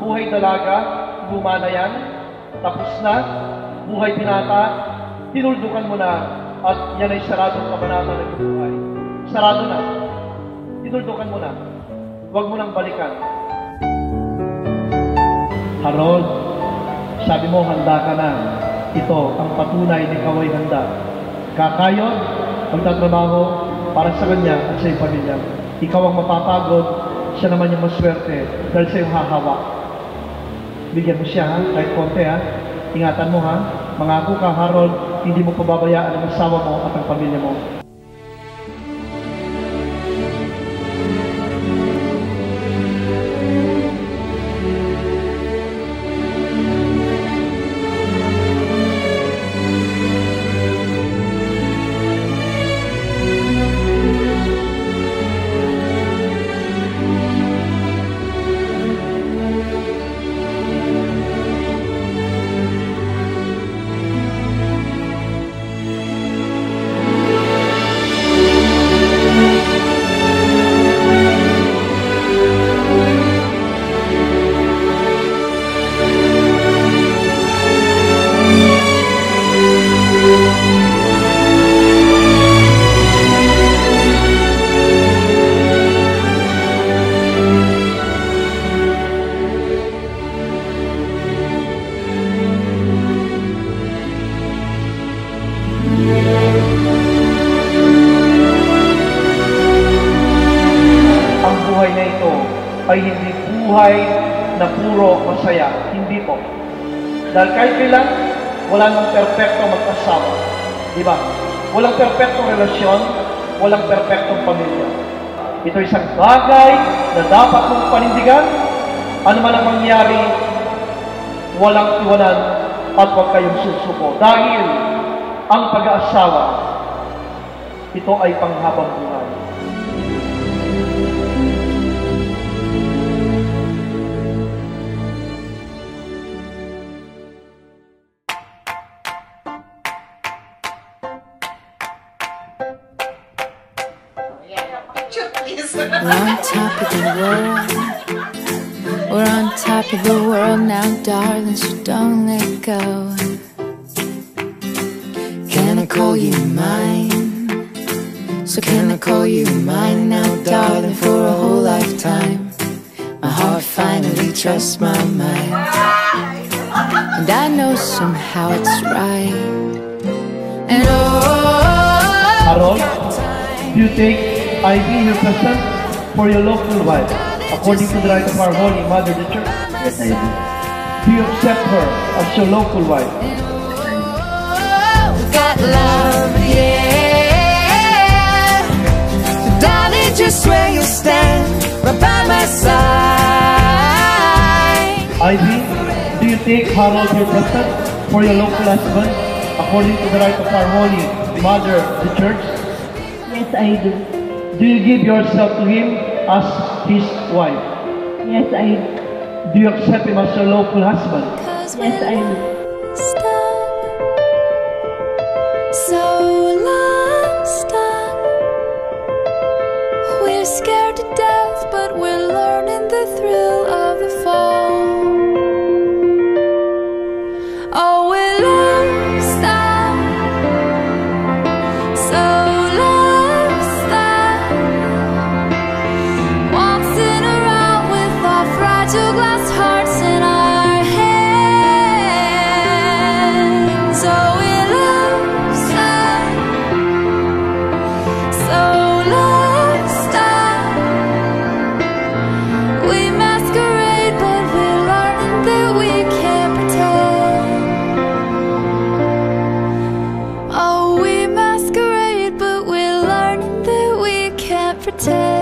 buhay dalaga, luma na yan, tapos na, buhay binata, tinuldukan mo na, at yan ay saradong kabanata ng buhay. Sarado na. Tinuldukan mo na. Huwag mo nang balikan. Harold, sabi mo handa ka na. Ito ang patunay na ikaw ay handa. Kakayod, magtatrabaho para sa kanya at sa iyong pamilya. Ikaw ang mapapagod, siya naman yung maswerte dahil sa iyong hahawak. Bigyan mo siya, ha? Kahit konti, ha? Ingatan mo, ha? Mangako ka, Harold, hindi mo pababayaan ang asawa mo at ang pamilya mo. Ay hindi buhay na puro masaya. Hindi po. Dahil kahit kailan, wala nang perpekto magkasama. Di ba? Walang perpektong relasyon, walang perpektong pamilya. Ito isang bagay na dapat mong panindigan. Ano man ang mangyari, walang iwanan at huwag kayong susuko. Dahil ang pag-aasawa, ito ay panghabang buhay. We're on top of the world. We're on top of the world now, darling, so don't let go. Can I call you mine? So can I call you mine now, darling, for a whole lifetime? My heart finally trusts my mind, and I know somehow it's right. And Harold, do you take Ivy your present for your local wife, according to the right of our Holy Mother, the Church? Yes, I do. Do you accept her as your local wife? got love, yeah. Darling, just where you stand, right by my side. Ivy, do you take Harold your present for your local husband, according to the right of our Holy Mother, the Church? Yes, I do. Do you give yourself to him as his wife? Yes, I do. Do you accept him as your local husband? Yes, I do. So lost, we're scared to death, but we're learning the thrill of the fall. Oh, we're lost, so lost, waltzing around with our fragile glass hearts in our hands. Oh, we're lost, so lost. We masquerade, but we're learning that we can't pretend. Oh, we masquerade, but we're learning that we can't pretend.